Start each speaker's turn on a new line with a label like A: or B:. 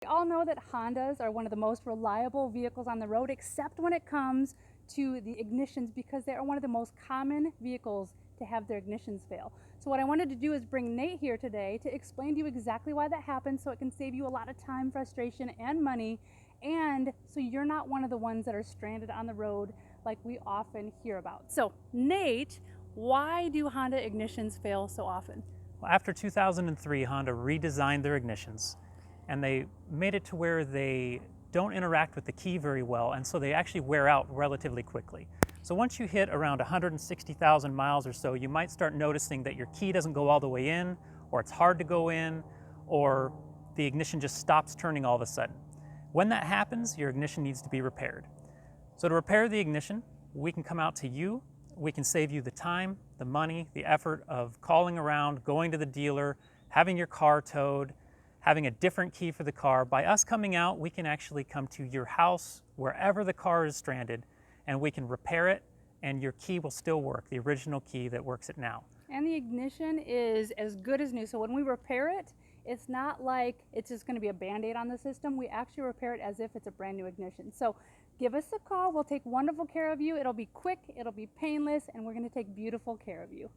A: We all know that Hondas are one of the most reliable vehicles on the road, except when it comes to the ignitions, because they are one of the most common vehicles to have their ignitions fail. So what I wanted to do is bring Nate here today to explain to you exactly why that happens, so it can save you a lot of time, frustration, and money, and so you're not one of the ones that are stranded on the road like we often hear about. So Nate, why do Honda ignitions fail so often?
B: Well, after 2003, Honda redesigned their ignitions, and they made it to where they don't interact with the key very well, and so they actually wear out relatively quickly. So once you hit around 160,000 miles or so, you might start noticing that your key doesn't go all the way in, or it's hard to go in, or the ignition just stops turning all of a sudden. When that happens, your ignition needs to be repaired. So to repair the ignition, we can come out to you. We can save you the time, the money, the effort of calling around, going to the dealer, having your car towed, having a different key for the car. By us coming out, we can actually come to your house, wherever the car is stranded, and we can repair it, and your key will still work, the original key that works it now.
A: And the ignition is as good as new. So when we repair it, it's not like it's just going to be a Band-Aid on the system. We actually repair it as if it's a brand new ignition. So give us a call. We'll take wonderful care of you. It'll be quick, it'll be painless, and we're going to take beautiful care of you.